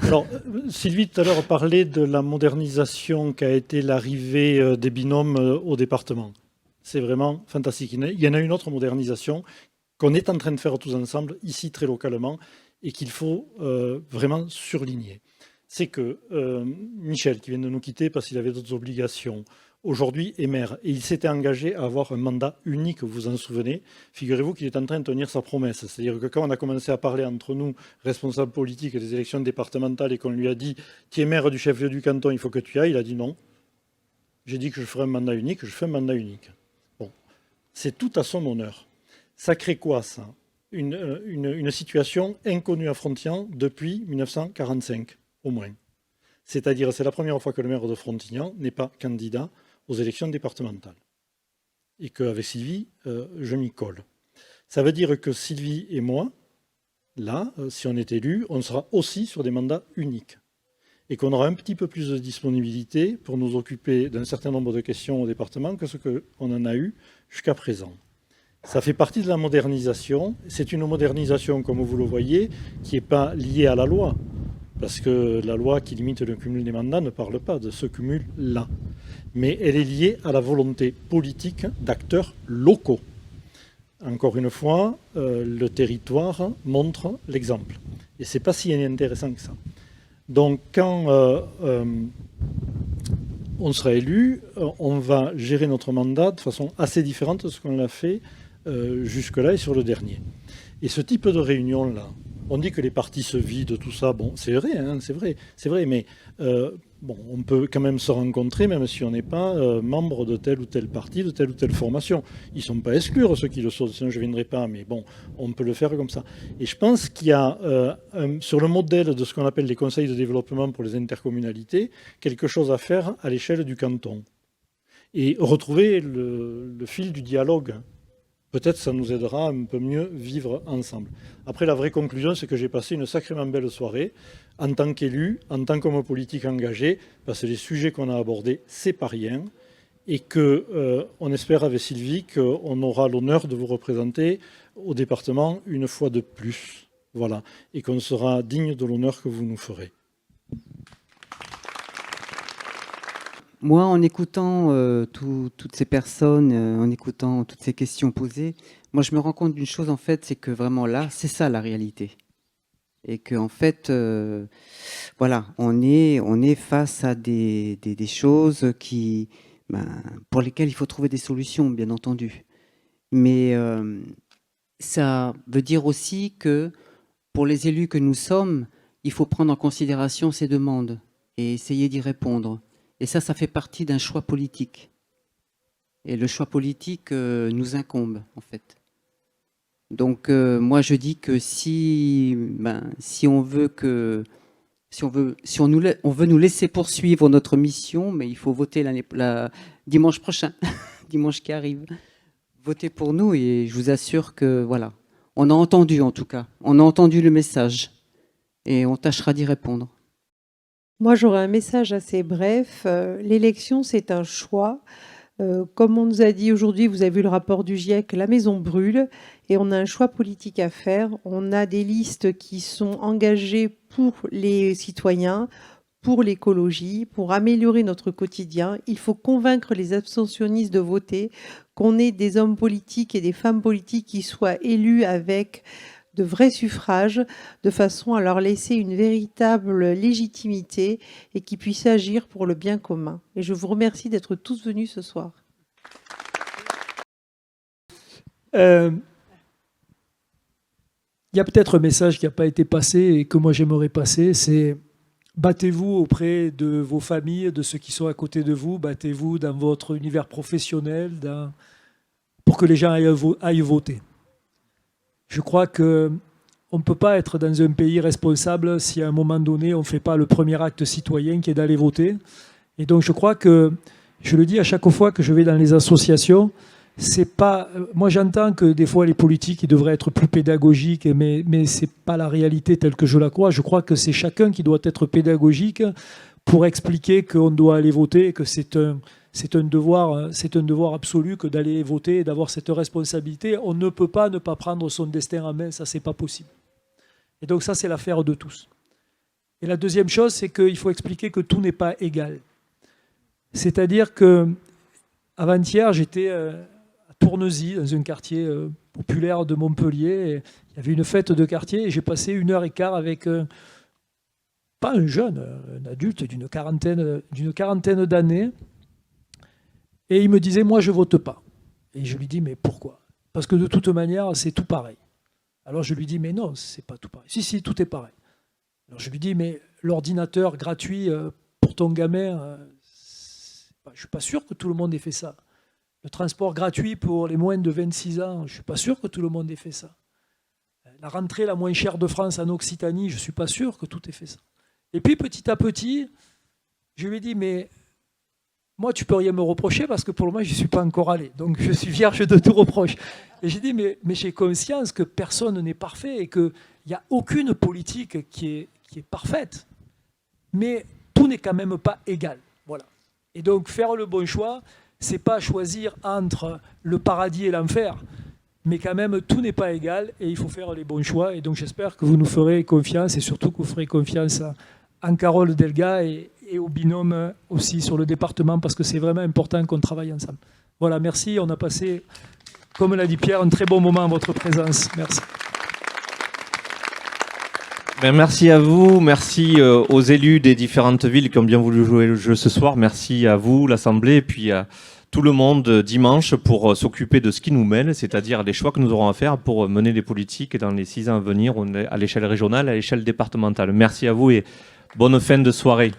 Alors, Sylvie, tout à l'heure, parlait de la modernisation qu'a été l'arrivée des binômes au département. C'est vraiment fantastique. Il y en a une autre modernisation qu'on est en train de faire tous ensemble, ici très localement, et qu'il faut vraiment surligner. C'est que Michel, qui vient de nous quitter parce qu'il avait d'autres obligations, aujourd'hui est maire, et il s'était engagé à avoir un mandat unique, vous vous en souvenez. Figurez-vous qu'il est en train de tenir sa promesse. C'est-à-dire que quand on a commencé à parler entre nous, responsables politiques des élections départementales, et qu'on lui a dit « Tu es maire du chef-lieu du canton, il faut que tu y ailles », il a dit non. J'ai dit que je ferai un mandat unique, je fais un mandat unique. Bon, c'est tout à son honneur. Ça crée quoi, ça? Une situation inconnue à Frontignan depuis 1945, au moins. C'est-à-dire, c'est la première fois que le maire de Frontignan n'est pas candidat aux élections départementales. Et qu'avec Sylvie, je m'y colle. Ça veut dire que Sylvie et moi, là, si on est élu, on sera aussi sur des mandats uniques. Et qu'on aura un petit peu plus de disponibilité pour nous occuper d'un certain nombre de questions au département que ce qu'on en a eu jusqu'à présent. Ça fait partie de la modernisation. C'est une modernisation, comme vous le voyez, qui n'est pas liée à la loi. Parce que la loi qui limite le cumul des mandats ne parle pas de ce cumul-là. Mais elle est liée à la volonté politique d'acteurs locaux. Encore une fois, le territoire montre l'exemple. Et ce n'est pas si intéressant que ça. Donc, quand on sera élu, on va gérer notre mandat de façon assez différente de ce qu'on a fait jusque-là et sur le dernier. Et ce type de réunion-là, on dit que les partis se vident, tout ça. Bon, c'est vrai, hein, c'est vrai, mais bon, on peut quand même se rencontrer, même si on n'est pas membre de tel ou tel parti, de telle ou telle formation. Ils ne sont pas exclus, ceux qui le sont, sinon je ne viendrai pas, mais bon, on peut le faire comme ça. Et je pense qu'il y a, sur le modèle de ce qu'on appelle les conseils de développement pour les intercommunalités, quelque chose à faire à l'échelle du canton. Et retrouver le fil du dialogue. Peut-être ça nous aidera à un peu mieux vivre ensemble. Après, la vraie conclusion, c'est que j'ai passé une sacrément belle soirée en tant qu'élu, en tant qu'homme politique engagé, parce que les sujets qu'on a abordés, c'est pas rien, et qu'on espère avec Sylvie qu'on aura l'honneur de vous représenter au département une fois de plus. Voilà. Et qu'on sera digne de l'honneur que vous nous ferez. Moi, en écoutant toutes ces personnes, en écoutant toutes ces questions posées, moi, je me rends compte d'une chose, en fait, c'est que vraiment là, c'est ça la réalité. Et qu'en fait, voilà, on est face à des choses qui, pour lesquelles il faut trouver des solutions, bien entendu. Mais ça veut dire aussi que pour les élus que nous sommes, il faut prendre en considération ces demandes et essayer d'y répondre. Et ça fait partie d'un choix politique. Et le choix politique nous incombe, en fait. Donc, moi, je dis que si on veut nous laisser poursuivre notre mission, mais il faut voter dimanche prochain, dimanche qui arrive. Votez pour nous et je vous assure que, voilà, on a entendu, en tout cas. On a entendu le message et on tâchera d'y répondre. Moi, j'aurais un message assez bref. L'élection, c'est un choix. Comme on nous a dit aujourd'hui, vous avez vu le rapport du GIEC, la maison brûle et on a un choix politique à faire. On a des listes qui sont engagées pour les citoyens, pour l'écologie, pour améliorer notre quotidien. Il faut convaincre les abstentionnistes de voter, qu'on ait des hommes politiques et des femmes politiques qui soient élus avec de vrais suffrages, de façon à leur laisser une véritable légitimité et qu'ils puissent agir pour le bien commun. Et je vous remercie d'être tous venus ce soir. Il y a peut-être un message qui n'a pas été passé et que moi j'aimerais passer, c'est battez-vous auprès de vos familles, de ceux qui sont à côté de vous, battez-vous dans votre univers professionnel pour que les gens aillent voter. Je crois qu'on ne peut pas être dans un pays responsable si à un moment donné, on ne fait pas le premier acte citoyen qui est d'aller voter. Et donc je crois que, je le dis à chaque fois que je vais dans les associations, c'est pas, moi j'entends que des fois les politiques ils devraient être plus pédagogiques, mais ce n'est pas la réalité telle que je la crois. Je crois que c'est chacun qui doit être pédagogique pour expliquer qu'on doit aller voter, que c'est un devoir absolu que d'aller voter et d'avoir cette responsabilité. On ne peut pas ne pas prendre son destin en main, ça c'est pas possible. Et donc ça c'est l'affaire de tous. Et la deuxième chose, c'est qu'il faut expliquer que tout n'est pas égal. C'est-à-dire que avant-hier, j'étais à Tournesy, dans un quartier populaire de Montpellier. Et il y avait une fête de quartier et j'ai passé 1h15 avec, pas un jeune, un adulte d'une quarantaine d'années. Et il me disait, moi, je ne vote pas. Et je lui dis, mais pourquoi? Parce que de toute manière, c'est tout pareil. Alors je lui dis, mais non, c'est pas tout pareil. Si, tout est pareil. Alors je lui dis, mais l'ordinateur gratuit pour ton gamin, je ne suis pas sûr que tout le monde ait fait ça. Le transport gratuit pour les moins de 26 ans, je ne suis pas sûr que tout le monde ait fait ça. La rentrée la moins chère de France en Occitanie, je ne suis pas sûr que tout ait fait ça. Et puis petit à petit, je lui ai dit, mais moi, tu ne peux rien me reprocher parce que pour le moment, je n'y suis pas encore allé. Donc je suis vierge de tout reproche. Et j'ai dit, mais j'ai conscience que personne n'est parfait et qu'il n'y a aucune politique qui est parfaite. Mais tout n'est quand même pas égal. Voilà. Et donc faire le bon choix, ce n'est pas choisir entre le paradis et l'enfer. Mais quand même, tout n'est pas égal et il faut faire les bons choix. Et donc j'espère que vous nous ferez confiance et surtout que vous ferez confiance à Carole Delga et au binôme aussi sur le département parce que c'est vraiment important qu'on travaille ensemble. Voilà, merci. On a passé, comme l'a dit Pierre, un très bon moment à votre présence. Merci. Merci à vous, merci aux élus des différentes villes qui ont bien voulu jouer le jeu ce soir. Merci à vous, l'Assemblée, et puis à tout le monde dimanche pour s'occuper de ce qui nous mêle, c'est-à-dire les choix que nous aurons à faire pour mener les politiques dans les 6 ans à venir à l'échelle régionale, à l'échelle départementale. Merci à vous et bonne fin de soirée.